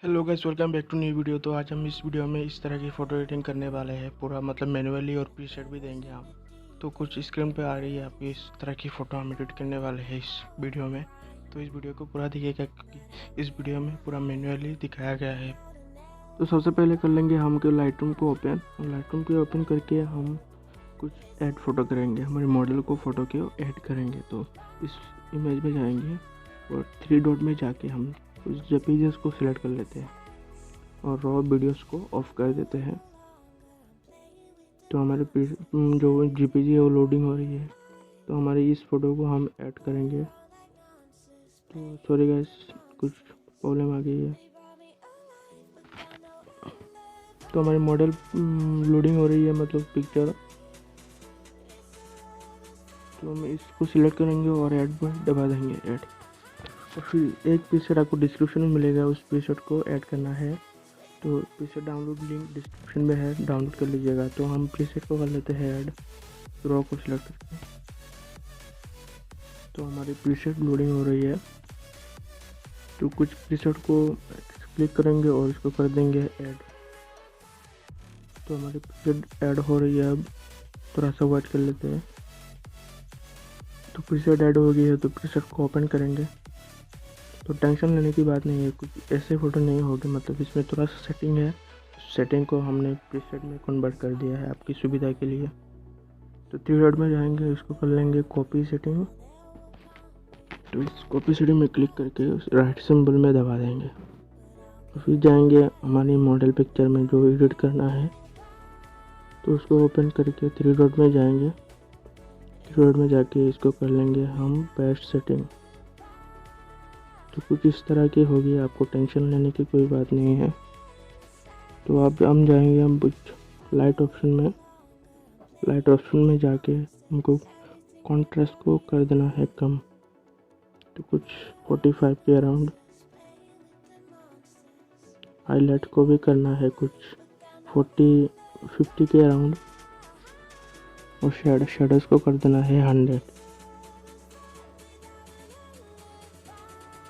Hello guys, welcome back to new video. तो आज हम इस वीडियो में इस तरह की फ़ोटो एडिटिंग करने वाले हैं, पूरा मतलब मैनुअली, और प्रीसेट भी देंगे हम। तो कुछ स्क्रीन पे आ रही है आपकी, इस तरह की फ़ोटो हम एडिट करने वाले हैं इस वीडियो में। तो इस वीडियो को पूरा देखिएगा क्योंकि इस वीडियो में पूरा मैनुअली दिखाया गया है। तो सबसे पहले कर लेंगे हम कि लाइटरूम को ओपन। लाइटरूम को ओपन करके हम कुछ ऐड फ़ोटो करेंगे, हमारे मॉडल को फ़ोटो के ऐड करेंगे। तो इस इमेज में जाएंगे और 3 डॉट में जाके हम उस जेपीजेस को सिलेक्ट कर लेते हैं और रॉ वीडियोस को ऑफ कर देते हैं। तो हमारे जो जीपीजी है वो लोडिंग हो रही है। तो हमारी इस फोटो को हम ऐड करेंगे। तो सॉरी गाइस, कुछ प्रॉब्लम आ गई है। तो हमारी मॉडल लोडिंग हो रही है, मतलब पिक्चर। तो हम इसको सिलेक्ट करेंगे और ऐड पर दबा देंगे ऐड। और फिर एक प्रीसेट आपको डिस्क्रिप्शन में मिलेगा, उस प्रीसेट को ऐड करना है। तो प्रीसेट डाउनलोड लिंक डिस्क्रिप्शन में है, डाउनलोड कर लीजिएगा। तो हम प्रीसेट को कर लेते हैं ऐड, रॉ को सिलेक्ट करके। तो हमारी प्रीसेट लोडिंग हो रही है। तो कुछ प्रीसेट को क्लिक करेंगे और इसको कर देंगे ऐड। तो हमारी प्रीसेट ऐड हो रही है। अब थोड़ा सा वेट कर लेते हैं। तो प्रीसेट ऐड हो गई है, तो प्रीसेट को ओपन करेंगे। तो टेंशन लेने की बात नहीं है, कुछ ऐसे फ़ोटो नहीं होगी, मतलब इसमें थोड़ा सा सेटिंग है। सेटिंग को हमने प्रीसेट में कन्वर्ट कर दिया है आपकी सुविधा के लिए। तो 3 डॉट में जाएंगे, इसको कर लेंगे कॉपी सेटिंग। तो इस कॉपी सेटिंग में क्लिक करके उस राइट सिंबल में दबा देंगे। तो फिर जाएंगे हमारी मॉडल पिक्चर में जो एडिट करना है। तो उसको ओपन करके 3 डॉट में जाएंगे। 3 डॉट में जाके इसको कर लेंगे हम पेस्ट सेटिंग। तो कुछ इस तरह की होगी, आपको टेंशन लेने की कोई बात नहीं है। तो अब हम जाएंगे हम कुछ लाइट ऑप्शन में। लाइट ऑप्शन में जाके हमको कॉन्ट्रास्ट को कर देना है कम। तो कुछ 45 के अराउंड। हाईलाइट को भी करना है कुछ 50 के अराउंड। और शेडोज को कर देना है 100।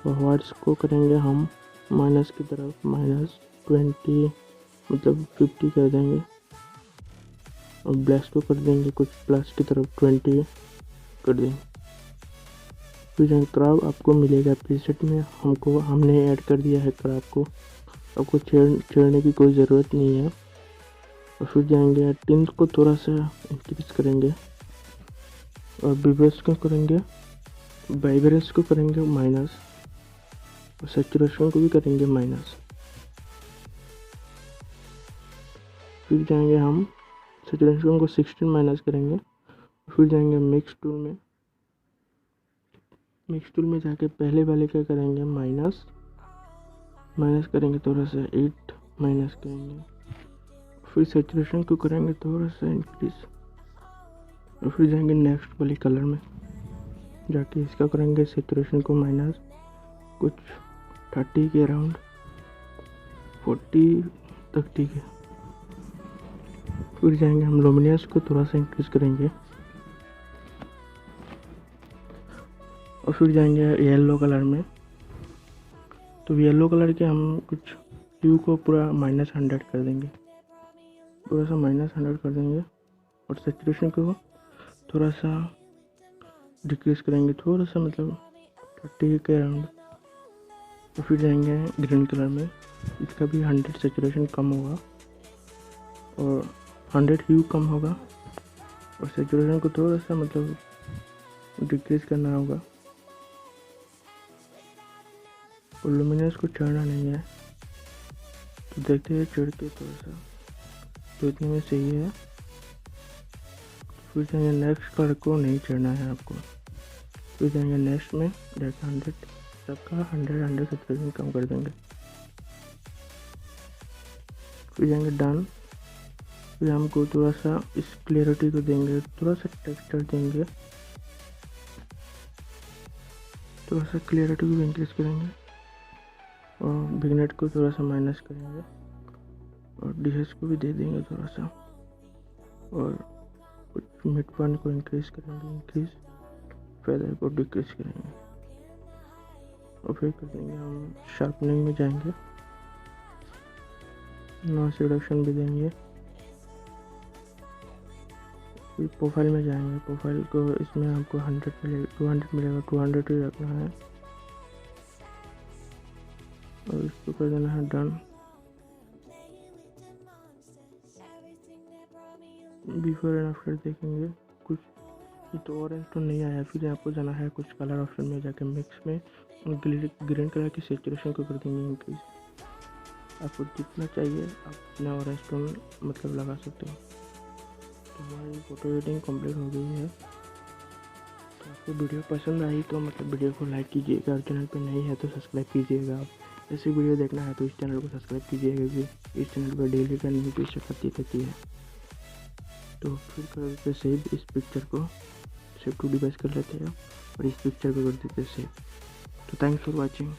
और वाइट्स को करेंगे हम माइनस की तरफ, -20, मतलब 50 कर देंगे। और ब्लैक्स को कर देंगे कुछ प्लस की तरफ, 20 कर देंगे। फिर क्रॉप आपको मिलेगा प्रीसेट में, हमने ऐड कर दिया है क्रॉप को। आपको छेड़ने की कोई ज़रूरत नहीं है। और फिर जाएंगे टिंट को थोड़ा सा इंक्रीज करेंगे और वाइब्रेंस को करेंगे माइनस, और सैचुरेशन को भी करेंगे माइनस। फिर जाएंगे हम सैचुरेशन को 16 माइनस करेंगे। फिर जाएंगे मिक्स टूल में। मिक्स टूल में जाके पहले वाले का करेंगे माइनस करेंगे, थोड़ा सा 8 माइनस करेंगे। फिर सैचुरेशन को करेंगे थोड़ा सा इंक्रीज। और फिर जाएंगे नेक्स्ट वाली कलर में, जाके इसका करेंगे सैचुरेशन को माइनस कुछ 30 के अराउंड, 40 तक, ठीक है। फिर जाएंगे हम लुमिनियस को थोड़ा सा इंक्रीज करेंगे। और फिर जाएंगे येलो कलर में। तो येलो कलर के हम कुछ ह्यू को पूरा -100 कर देंगे, थोड़ा सा -100 कर देंगे। और सैचुरेशन को थोड़ा सा डिक्रीज करेंगे, थोड़ा सा मतलब 30 के अराउंड। तो फिर जाएंगे ग्रीन कलर में, इसका भी 100 सैचुरेशन कम होगा और 100 ह्यू कम होगा। और सैचुरेशन को थोड़ा सा मतलब डिक्रीज करना होगा। और लुमिनस को चढ़ना नहीं है, तो देखते हैं चढ़ के थोड़ा सा, तो इतने में सही है। फिर जाएंगे नेक्स्ट कलर को नहीं चढ़ना है आपको। फिर जाएंगे नेक्स्ट में, जैसे 100 सबका 100 सैचुरेशन कम कर देंगे। फिर जाएंगे डन। फिर हमको थोड़ा सा इस क्लियरिटी को देंगे, थोड़ा सा टेक्सचर देंगे, थोड़ा सा क्लियरिटी को इंक्रीज करेंगे। और विग्नेट को थोड़ा सा माइनस करेंगे और डीएस को भी दे देंगे थोड़ा सा। और कुछ मिड पॉइंट को इंक्रीज करेंगे, फेदर को डिक्रीज करेंगे। और फिर कर देंगे हम शार्पनिंग में जाएंगे। नॉइस रिडक्शन भी देंगे। फिर प्रोफाइल में जाएंगे, प्रोफाइल को इसमें हमको 100 मिलेगा, 200 मिलेगा, 200 ही रखना है और इसको कर देना है डन। बिफोर एंड आफ्टर देखेंगे कुछ तो ऑरेंज तो नहीं आया। फिर आपको जाना है कुछ कलर ऑप्शन में जाके मिक्स में ग्रीन कलर की सैचुरेशन को कर देंगे इंक्रीज। आपको जितना चाहिए आप अपना ऑरेंज टोन मतलब लगा सकते हो। तो हमारी फ़ोटो एडिटिंग कंप्लीट हो गई है। तो आपको वीडियो पसंद आई तो मतलब वीडियो को लाइक कीजिएगा और चैनल पे नहीं है तो सब्सक्राइब कीजिएगा। आप ऐसी वीडियो देखना है तो इस चैनल को सब्सक्राइब कीजिएगा क्योंकि इस चैनल पर डेली का न्यू पिक्चर आती रहती है। तो फिर कर देते सेव, इस पिक्चर को सेव टू डिवाइस कर लेते हैं और इस पिक्चर को कर देते सेव। तो थैंक्स फॉर वॉचिंग।